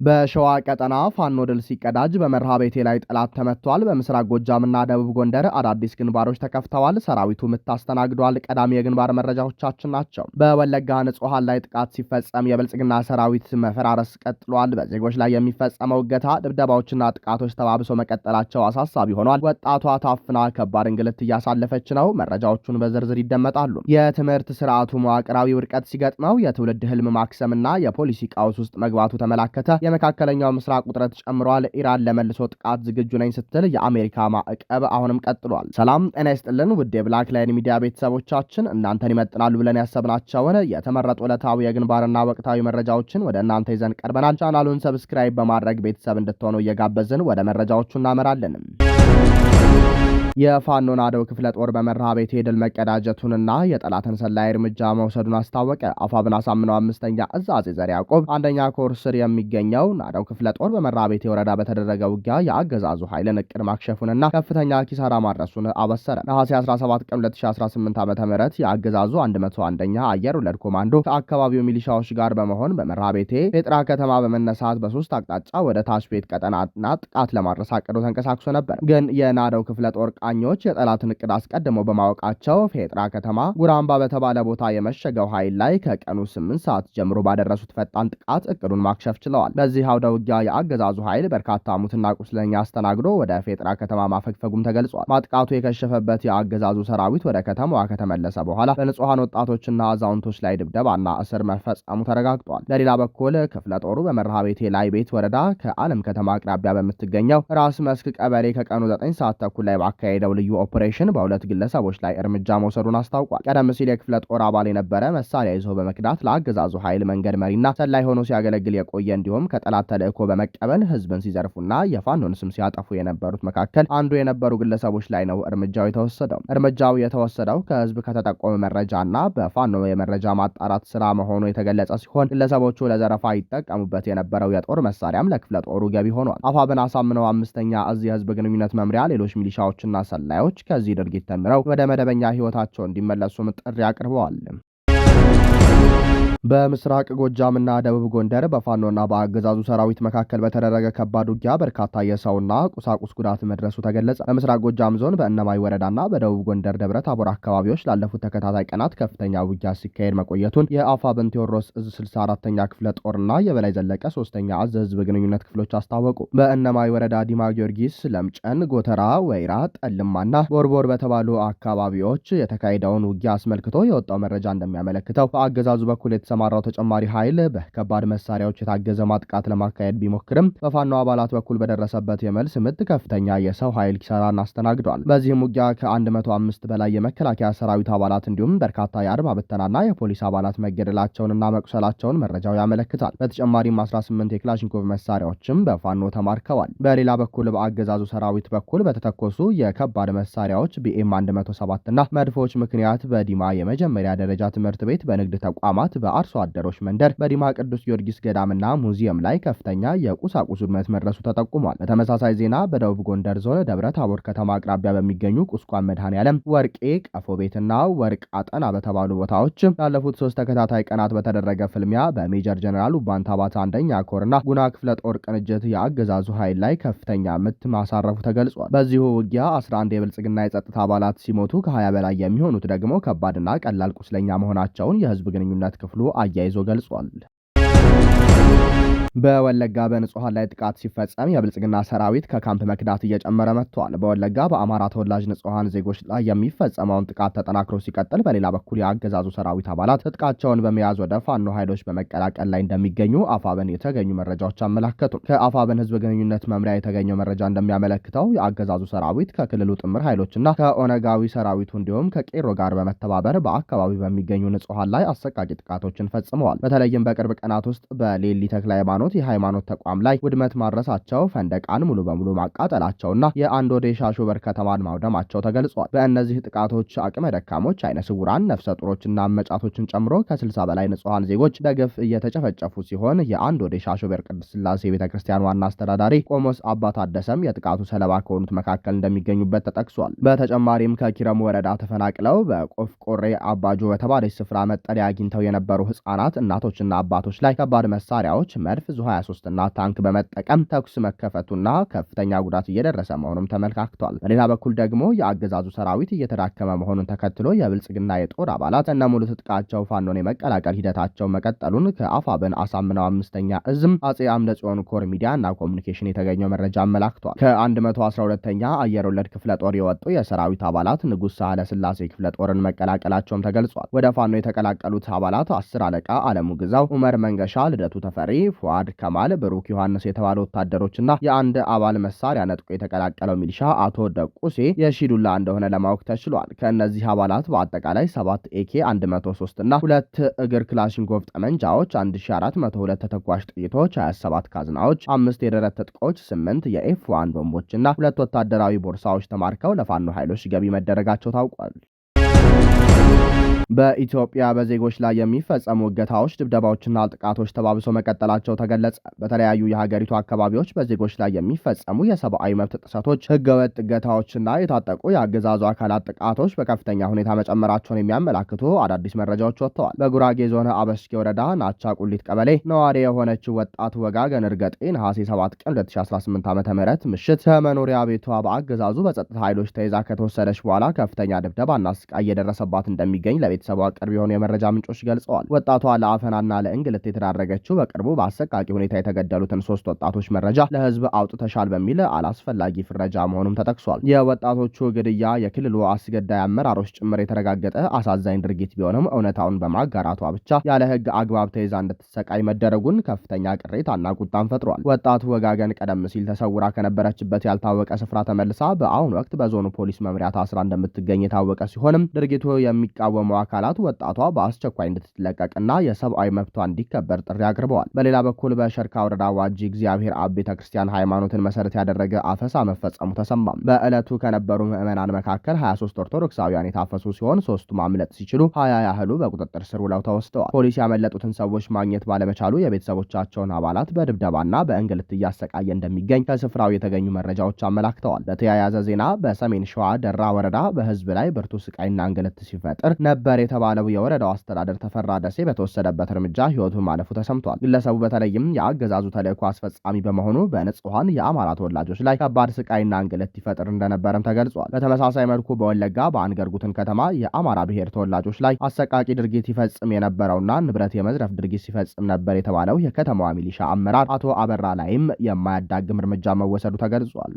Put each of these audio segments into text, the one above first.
በሸዋ ቀጠና ፋኖ ድል ሲቀዳጅ በመርሃቤቴ ላይ ጠላት ተመቷል። በምስራቅ ጎጃምና ደቡብ ጎንደር አዳዲስ ግንባሮች ተከፍተዋል። ሰራዊቱ አስተናግዷል። ቀዳሚ የግንባር መረጃዎቻችን ናቸው። በወለጋ ንጹሃን ላይ ጥቃት ሲፈጸም የብልጽግና ሰራዊት መፈራረስ ቀጥሏል። በዜጎች ላይ የሚፈጸመው እገታ፣ ድብደባዎችና ጥቃቶች ተባብሰው መቀጠላቸው አሳሳቢ ሆኗል። ወጣቷ ታፍና ከባድ እንግልት እያሳለፈች ነው። መረጃዎቹን በዝርዝር ይደመጣሉ። የትምህርት ስርዓቱ መዋቅራዊ ውድቀት ሲገጥመው የትውልድ ህልም ማክሰምና የፖሊሲ ቀውስ ውስጥ መግባቱ ተመላከተ። የመካከለኛው ምስራቅ ውጥረት ጨምሯል። ኢራን ለመልሶ ጥቃት ዝግጁ ነኝ ስትል የአሜሪካ ማዕቀብ አሁንም ቀጥሏል። ሰላም ጤና ይስጥልን ውድ የብላክ ላይን ሚዲያ ቤተሰቦቻችን፣ እናንተን ይመጥናሉ ብለን ያሰብናቸውን የተመረጡ ዕለታዊ የግንባርና ወቅታዊ መረጃዎችን ወደ እናንተ ይዘን ቀርበናል። ቻናሉን ሰብስክራይብ በማድረግ ቤተሰብ እንድትሆኑ እየጋበዝን ወደ መረጃዎቹ እናመራለን። የፋኖ ናደው ክፍለ ጦር በመርሃቤቴ ድል መቀዳጀቱንና የጠላትን ሰላይ እርምጃ መውሰዱን አስታወቀ። አፋብን አሳምነው አምስተኛ እዝ አጼ ዘርዓ ያዕቆብ አንደኛ ኮር ስር የሚገኘው ናደው ክፍለ ጦር በመርሃቤቴ ወረዳ በተደረገ ውጊያ የአገዛዙ ኃይልን እቅድ ማክሸፉንና ከፍተኛ ኪሳራ ማድረሱን አበሰረ። ነሐሴ 17 ቀን 2018 ዓ.ም የአገዛዙ 101ኛ አየር ወለድ ኮማንዶ ከአካባቢው ሚሊሻዎች ጋር በመሆን በመርሃቤቴ ጴጥራ ከተማ በመነሳት በሶስት አቅጣጫ ወደ ታች ቤት ቀጠናና ጥቃት ለማድረስ አቅዶ ተንቀሳቅሶ ነበር። ግን የናደው ክፍለ ጦር ቃኞች የጠላትን እቅድ አስቀድመው በማወቃቸው ጴጥራ ከተማ ጉራምባ በተባለ ቦታ የመሸገው ኃይል ላይ ከቀኑ 8 ሰዓት ጀምሮ ባደረሱት ፈጣን ጥቃት እቅዱን ማክሸፍ ችለዋል። በዚህ አውደ ውጊያ የአገዛዙ ኃይል በርካታ ሙትና ቁስለኛ አስተናግዶ ወደ ጴጥራ ከተማ ማፈግፈጉም ተገልጿል። ማጥቃቱ የከሸፈበት የአገዛዙ ሰራዊት ወደ ከተማዋ ከተመለሰ በኋላ በንጹሃን ወጣቶችና አዛውንቶች ላይ ድብደባና እስር መፈጸሙ ተረጋግጧል። በሌላ በኩል ክፍለ ጦሩ በመርሃቤቴ ላይ ቤት ወረዳ ከዓለም ከተማ አቅራቢያ በምትገኘው ራስ መስክ ቀበሌ ከቀኑ 9 ሰዓት ተኩል ላይ ባካሄደው ልዩ ኦፕሬሽን በሁለት ግለሰቦች ላይ እርምጃ መውሰዱን አስታውቋል። ቀደም ሲል የክፍለ ጦር አባል የነበረ መሳሪያ ይዞ በመክዳት ለአገዛዙ ኃይል መንገድ መሪና ሰላይ ሆኖ ሲያገለግል የቆየ እንዲሁም ከጠላት ተልእኮ በመቀበል ህዝብን ሲዘርፉና የፋኖን ስም ሲያጠፉ የነበሩት መካከል አንዱ የነበሩ ግለሰቦች ላይ ነው እርምጃው የተወሰደው። እርምጃው የተወሰደው ከህዝብ ከተጠቆመ መረጃና በፋኖ የመረጃ ማጣራት ስራ መሆኑ የተገለጸ ሲሆን ግለሰቦቹ ለዘረፋ ይጠቀሙበት የነበረው የጦር መሳሪያም ለክፍለ ጦሩ ገቢ ሆኗል። አፋብን አሳምነው አምስተኛ እዝ የህዝብ ግንኙነት መምሪያ ሌሎች ሚሊሻዎችና ሰላዮች ከዚህ ድርጊት ተምረው ወደ መደበኛ ህይወታቸው እንዲመለሱም ጥሪ አቅርበዋል። በምስራቅ ጎጃምና ደቡብ ጎንደር በፋኖና በአገዛዙ ሰራዊት መካከል በተደረገ ከባድ ውጊያ በርካታ የሰውና ቁሳቁስ ጉዳት መድረሱ ተገለጸ። በምስራቅ ጎጃም ዞን በእነማይ ወረዳና በደቡብ ጎንደር ደብረ ታቦር አካባቢዎች ላለፉት ተከታታይ ቀናት ከፍተኛ ውጊያ ሲካሄድ መቆየቱን የአፋብን ቴዎድሮስ እዝ 64ኛ ክፍለ ጦርና የበላይ ዘለቀ 3ኛ እዝ ህዝብ ግንኙነት ክፍሎች አስታወቁ። በእነማይ ወረዳ ዲማ ጊዮርጊስ፣ ለምጨን፣ ጎተራ፣ ወይራ፣ ጠልማና ቦርቦር በተባሉ አካባቢዎች የተካሄደውን ውጊያ አስመልክቶ የወጣው መረጃ እንደሚያመለክተው በአገዛዙ በኩል የተሰማራው ተጨማሪ ኃይል በከባድ መሳሪያዎች የታገዘ ማጥቃት ለማካሄድ ቢሞክርም በፋኖ አባላት በኩል በደረሰበት የመልስ ምት ከፍተኛ የሰው ኃይል ኪሳራን አስተናግዷል። በዚህም ውጊያ ከ105 በላይ የመከላከያ ሰራዊት አባላት እንዲሁም በርካታ የአድማ ብተናና የፖሊስ አባላት መገደላቸውንና መቁሰላቸውን መረጃው ያመለክታል። በተጨማሪም 18 የክላሽንኮቭ መሳሪያዎችም በፋኖ ተማርከዋል። በሌላ በኩል በአገዛዙ ሰራዊት በኩል በተተኮሱ የከባድ መሳሪያዎች ቢኤም 107 እና መድፎች ምክንያት በዲማ የመጀመሪያ ደረጃ ትምህርት ቤት፣ በንግድ ተቋማት፣ በአርሶ አደሮች መንደር፣ በዲማ ቅዱስ ጊዮርጊስ ገዳምና ሙዚየም ላይ ከፍተኛ የቁሳቁስ ውድመት መድረሱ ተጠቁሟል። በተመሳሳይ ዜና በደቡብ ጎንደር ዞን ደብረ ታቦር ከተማ አቅራቢያ በሚገኙ ቁስቋም መድኃኔዓለም፣ ወርቄ ቀፎ ቤትና ወርቅ አጠና በተባሉ ቦታዎች ላለፉት 3 ተከታታይ ቀናት በተደረገ ፍልሚያ በሜጀር ጀነራል ባንታባት አንደኛ ኮርና ጉና ክፍለ ጦር ቅንጅት የአገዛዙ ኃይል ላይ ከፍተኛ ምት ማሳረፉ ተገልጿል። በዚሁ ውጊያ 11 የብልጽግና የጸጥታ አባላት ሲሞቱ ከ20 በላይ የሚሆኑት ደግሞ ከባድና ቀላል ቁስለኛ መሆናቸውን የህዝብ ግንኙነት ክፍሉ አያይዞ ገልጿል። በወለጋ በንጹሃን ላይ ጥቃት ሲፈጸም የብልጽግና ሰራዊት ከካምፕ መክዳት እየጨመረ መጥቷል። በወለጋ በአማራ ተወላጅ ንጹሃን ዜጎች ላይ የሚፈጸመውን ጥቃት ተጠናክሮ ሲቀጥል፣ በሌላ በኩል የአገዛዙ ሰራዊት አባላት ትጥቃቸውን በመያዝ ወደ ፋኖ ኃይሎች በመቀላቀል ላይ እንደሚገኙ አፋብን የተገኙ መረጃዎች አመላከቱ። ከአፋብን ህዝብ ግንኙነት መምሪያ የተገኘው መረጃ እንደሚያመለክተው የአገዛዙ ሰራዊት ከክልሉ ጥምር ኃይሎችና ከኦነጋዊ ሰራዊቱ እንዲሁም ከቄሮ ጋር በመተባበር በአካባቢው በሚገኙ ንጹሃን ላይ አሰቃቂ ጥቃቶችን ፈጽመዋል። በተለይም በቅርብ ቀናት ውስጥ በሌሊ ተክለ ሃይማኖት የሃይማኖት ተቋም ላይ ውድመት ማድረሳቸው፣ ፈንደቃን ሙሉ በሙሉ ማቃጠላቸውና የአንድ ወደ ሻሾበር ከተማን ማውደማቸው ተገልጿል። በእነዚህ ጥቃቶች አቅመ ደካሞች፣ አይነ ስውራን፣ ነፍሰ ጡሮችና አመጫቶችን ጨምሮ ከ60 በላይ ንጹሃን ዜጎች በግፍ እየተጨፈጨፉ ሲሆን የአንድ ወደ ሻሾበር ቅድስት ሥላሴ ቤተክርስቲያን ዋና አስተዳዳሪ ቆሞስ አባ ታደሰም የጥቃቱ ሰለባ ከሆኑት መካከል እንደሚገኙበት ተጠቅሷል። በተጨማሪም ከኪረሙ ወረዳ ተፈናቅለው በቆፍ ቆሬ አባጆ በተባለች ስፍራ መጠለያ አግኝተው የነበሩ ህጻናት፣ እናቶችና አባቶች ላይ ከባድ መሳሪያዎች፣ መድፍ፣ ዙ 23 እና ታንክ በመጠቀም ተኩስ መከፈቱና ከፍተኛ ጉዳት እየደረሰ መሆኑም ተመልካክቷል። በሌላ በኩል ደግሞ የአገዛዙ ሰራዊት እየተዳከመ መሆኑን ተከትሎ የብልጽግና የጦር አባላት ከነሙሉ ትጥቃቸው ፋኖን የመቀላቀል ሂደታቸው መቀጠሉን ከአፋብን አሳምነው አምስተኛ እዝም አጼ አምደ ጽዮን ኮር ሚዲያ እና ኮሚኒኬሽን የተገኘው መረጃ አመላክቷል። ከ112ኛ አየር ወለድ ክፍለ ጦር የወጡ የሰራዊት አባላት ንጉሥ ሳህለ ስላሴ ክፍለ ጦርን መቀላቀላቸውም ተገልጿል። ወደ ፋኖ የተቀላቀሉት አባላት 10 አለቃ አለሙ ግዛው፣ ኡመር መንገሻ፣ ልደቱ ተፈሪ፣ ፉአድ ከማል፣ ብሩክ ዮሐንስ የተባሉ ወታደሮችና የአንድ አባል መሳሪያ ነጥቆ የተቀላቀለው ሚሊሻ አቶ ደቁሴ የሺዱላ እንደሆነ ለማወቅ ተችሏል። ከእነዚህ አባላት በአጠቃላይ 7 ኤኬ 103 እና 2 እግር ክላሽንኮቭ ጠመንጃዎች፣ 1402 ተተኳሽ ጥይቶች፣ 27 ካዝናዎች፣ 5 የደረት ትጥቆች፣ 8 የኤፍ1 ቦምቦች እና 2 ወታደራዊ ቦርሳዎች ተማርከው ለፋኖ ኃይሎች ገቢ መደረጋቸው ታውቋል። በኢትዮጵያ በዜጎች ላይ የሚፈጸሙ እገታዎች፣ ድብደባዎችና ጥቃቶች ተባብሶ መቀጠላቸው ተገለጸ። በተለያዩ የሀገሪቱ አካባቢዎች በዜጎች ላይ የሚፈጸሙ የሰብአዊ መብት ጥሰቶች፣ ህገወጥ እገታዎችና የታጠቁ የአገዛዙ አካላት ጥቃቶች በከፍተኛ ሁኔታ መጨመራቸውን የሚያመላክቱ አዳዲስ መረጃዎች ወጥተዋል። በጉራጌ ዞን አበሽጌ ወረዳ ናቻ ቁሊት ቀበሌ ነዋሪ የሆነችው ወጣት ወጋገን እርገጤ ነሐሴ 7 ቀን 2018 ዓ.ም ምሽት ከመኖሪያ ቤቷ በአገዛዙ በጸጥታ ኃይሎች ተይዛ ከተወሰደች በኋላ ከፍተኛ ድብደባና ስቃይ እየደረሰባት እንደሚገኝ ቤተሰቧ ቅርብ የሆኑ የመረጃ ምንጮች ገልጸዋል። ወጣቷ ለአፈናና ለእንግልት የተዳረገችው በቅርቡ በአሰቃቂ ሁኔታ የተገደሉትን 3 ወጣቶች መረጃ ለህዝብ አውጥተሻል በሚል አላስፈላጊ ፍረጃ መሆኑም ተጠቅሷል። የወጣቶቹ ግድያ የክልሉ አስገዳይ አመራሮች ጭምር የተረጋገጠ አሳዛኝ ድርጊት ቢሆንም እውነታውን በማጋራቷ ብቻ ያለ ህግ አግባብ ተይዛ እንድትሰቃይ መደረጉን ከፍተኛ ቅሬታና ቁጣን ፈጥሯል። ወጣቱ ወጋገን ቀደም ሲል ተሰውራ ከነበረችበት ያልታወቀ ስፍራ ተመልሳ በአሁኑ ወቅት በዞኑ ፖሊስ መምሪያ ታስራ እንደምትገኝ የታወቀ ሲሆንም ድርጊቱ የሚቃወመው አካላት ወጣቷ በአስቸኳይ እንድትለቀቅና የሰብአዊ መብቷ እንዲከበር ጥሪ አቅርበዋል። በሌላ በኩል በሸርካ ወረዳ ዋጂ እግዚአብሔር አብ ቤተክርስቲያን ሃይማኖትን መሰረት ያደረገ አፈሳ መፈጸሙ ተሰማም። በዕለቱ ከነበሩ ምዕመናን መካከል 23 ኦርቶዶክሳውያን የታፈሱ ሲሆን 3ቱ ማምለጥ ሲችሉ 20 ያህሉ በቁጥጥር ስር ውለው ተወስደዋል። ፖሊስ ያመለጡትን ሰዎች ማግኘት ባለመቻሉ የቤተሰቦቻቸውን አባላት በድብደባና በእንግልት እያሰቃየ እንደሚገኝ ከስፍራው የተገኙ መረጃዎች አመላክተዋል። በተያያዘ ዜና በሰሜን ሸዋ ደራ ወረዳ በህዝብ ላይ ብርቱ ስቃይና እንግልት ሲፈጥር ነበር የተባለው የወረዳው አስተዳደር ተፈራ ደሴ በተወሰደበት እርምጃ ህይወቱ ማለፉ ተሰምቷል። ግለሰቡ በተለይም የአገዛዙ ተልዕኮ አስፈጻሚ በመሆኑ በንጹሃን የአማራ ተወላጆች ላይ ከባድ ስቃይና እንግልት ይፈጥር እንደነበረም ተገልጿል። በተመሳሳይ መልኩ በወለጋ በአንገርጉትን ከተማ የአማራ ብሔር ተወላጆች ላይ አሰቃቂ ድርጊት ይፈጽም የነበረውና ንብረት የመዝረፍ ድርጊት ሲፈጽም ነበር የተባለው የከተማዋ ሚሊሻ አመራር አቶ አበራ ላይም የማያዳግም እርምጃ መወሰዱ ተገልጿል።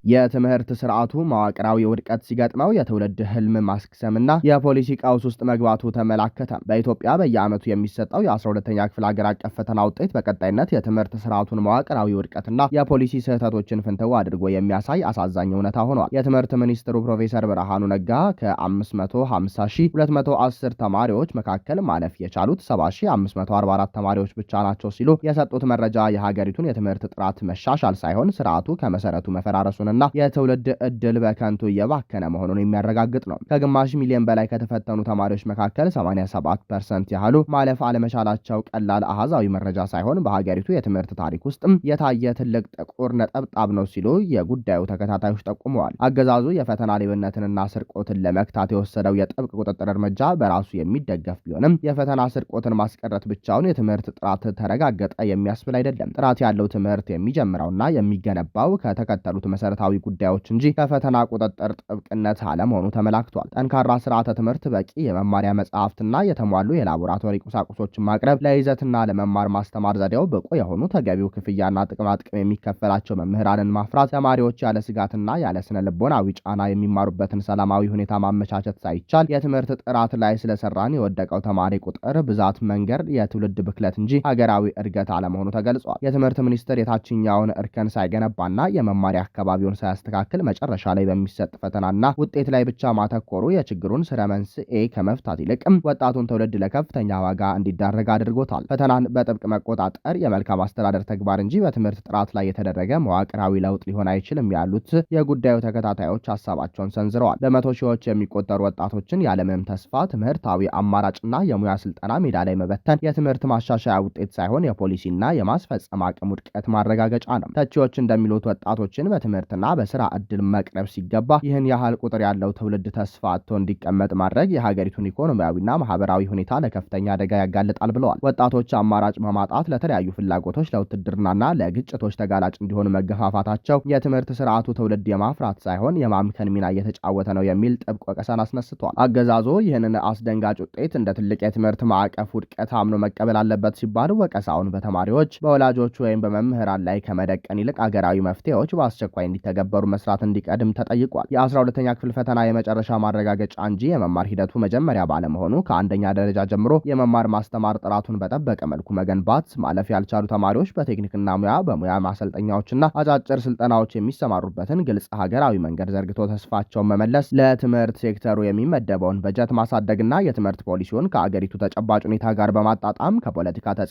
የትምህርት ስርዓቱ መዋቅራዊ ውድቀት ሲገጥመው የትውልድ ህልም ማስክሰምና የፖሊሲ ቀውስ ውስጥ መግባቱ ተመላከተ። በኢትዮጵያ በየዓመቱ የሚሰጠው የ12ኛ ክፍል ሀገር አቀፍ ፈተና ውጤት በቀጣይነት የትምህርት ስርዓቱን መዋቅራዊ ውድቀትና የፖሊሲ ስህተቶችን ፍንትው አድርጎ የሚያሳይ አሳዛኝ እውነታ ሆኗል። የትምህርት ሚኒስትሩ ፕሮፌሰር ብርሃኑ ነጋ ከ550,210 ተማሪዎች መካከል ማለፍ የቻሉት 70,544 ተማሪዎች ብቻ ናቸው ሲሉ የሰጡት መረጃ የሀገሪቱን የትምህርት ጥራት መሻሻል ሳይሆን ስርዓቱ ከመሰረቱ መፈራረሱን እና የትውልድ እድል በከንቱ እየባከነ መሆኑን የሚያረጋግጥ ነው። ከግማሽ ሚሊዮን በላይ ከተፈተኑ ተማሪዎች መካከል 87% ያህሉ ማለፍ አለመቻላቸው ቀላል አሃዛዊ መረጃ ሳይሆን በሀገሪቱ የትምህርት ታሪክ ውስጥም የታየ ትልቅ ጥቁር ነጠብጣብ ነው ሲሉ የጉዳዩ ተከታታዮች ጠቁመዋል። አገዛዙ የፈተና ሌብነትንና ስርቆትን ለመክታት የወሰደው የጥብቅ ቁጥጥር እርምጃ በራሱ የሚደገፍ ቢሆንም የፈተና ስርቆትን ማስቀረት ብቻውን የትምህርት ጥራት ተረጋገጠ የሚያስብል አይደለም። ጥራት ያለው ትምህርት የሚጀምረውና የሚገነባው ከተከተሉት መሰረታዊ ጉዳዮች እንጂ ከፈተና ቁጥጥር ጥብቅነት አለመሆኑ ተመላክቷል። ጠንካራ ስርዓተ ትምህርት፣ በቂ የመማሪያ መጽሐፍትና የተሟሉ የላቦራቶሪ ቁሳቁሶችን ማቅረብ፣ ለይዘትና ለመማር ማስተማር ዘዴው ብቁ የሆኑ ተገቢው ክፍያና ጥቅማጥቅም የሚከፈላቸው መምህራንን ማፍራት፣ ተማሪዎች ያለ ስጋትና ያለ ስነ ልቦናዊ ጫና የሚማሩበትን ሰላማዊ ሁኔታ ማመቻቸት ሳይቻል የትምህርት ጥራት ላይ ስለሰራን የወደቀው ተማሪ ቁጥር ብዛት መንገር የትውልድ ብክለት እንጂ ሀገራዊ እድገት አለመሆኑ ተገልጿል። የትምህርት ሚኒስቴር የታችኛውን እርከን ሳይገነባና የመማሪያ አካባቢውን ሳያስተካክል መጨረሻ ላይ በሚሰጥ ፈተናና ውጤት ላይ ብቻ ማተኮሩ የችግሩን ስረ መንስኤ ከመፍታት ይልቅም ወጣቱን ትውልድ ለከፍተኛ ዋጋ እንዲዳረግ አድርጎታል። ፈተናን በጥብቅ መቆጣጠር የመልካም አስተዳደር ተግባር እንጂ በትምህርት ጥራት ላይ የተደረገ መዋቅራዊ ለውጥ ሊሆን አይችልም ያሉት የጉዳዩ ተከታታዮች ሀሳባቸውን ሰንዝረዋል። በመቶ ሺዎች የሚቆጠሩ ወጣቶችን ያለምንም ተስፋ ትምህርታዊ አማራጭና የሙያ ስልጠና ሜዳ ላይ መበተን የትምህርት ማሻሻያ ውጤት ሳይሆን የፖሊሲና የማስፈጸም አቅም ውድቀት ማረጋገጫ ነው። ተቺዎች እንደሚሉት ወጣቶችን በትምህርትና ማስፋትና በስራ እድል መቅረብ ሲገባ ይህን ያህል ቁጥር ያለው ትውልድ ተስፋ አጥቶ እንዲቀመጥ ማድረግ የሀገሪቱን ኢኮኖሚያዊና ማህበራዊ ሁኔታ ለከፍተኛ አደጋ ያጋልጣል ብለዋል። ወጣቶች አማራጭ በማጣት ለተለያዩ ፍላጎቶች ለውትድርናና ለግጭቶች ተጋላጭ እንዲሆኑ መገፋፋታቸው የትምህርት ስርዓቱ ትውልድ የማፍራት ሳይሆን የማምከን ሚና እየተጫወተ ነው የሚል ጥብቅ ወቀሳን አስነስቷል። አገዛዙ ይህንን አስደንጋጭ ውጤት እንደ ትልቅ የትምህርት ማዕቀፍ ውድቀት አምኖ መቀበል አለበት ሲባል ወቀሳውን በተማሪዎች በወላጆች ወይም በመምህራን ላይ ከመደቀን ይልቅ አገራዊ መፍትሄዎች በአስቸኳይ እንዲተገበሩ መስራት እንዲቀድም ተጠይቋል። የ12ኛ ክፍል ፈተና የመጨረሻ ማረጋገጫ እንጂ የመማር ሂደቱ መጀመሪያ ባለመሆኑ ከአንደኛ ደረጃ ጀምሮ የመማር ማስተማር ጥራቱን በጠበቀ መልኩ መገንባት ማለፍ ያልቻሉ ተማሪዎች በቴክኒክና ሙያ በሙያ ማሰልጠኛዎችና አጫጭር ስልጠናዎች የሚሰማሩበትን ግልጽ ሀገራዊ መንገድ ዘርግቶ ተስፋቸውን መመለስ፣ ለትምህርት ሴክተሩ የሚመደበውን በጀት ማሳደግና የትምህርት ፖሊሲውን ከአገሪቱ ተጨባጭ ሁኔታ ጋር በማጣጣም ከፖለቲካ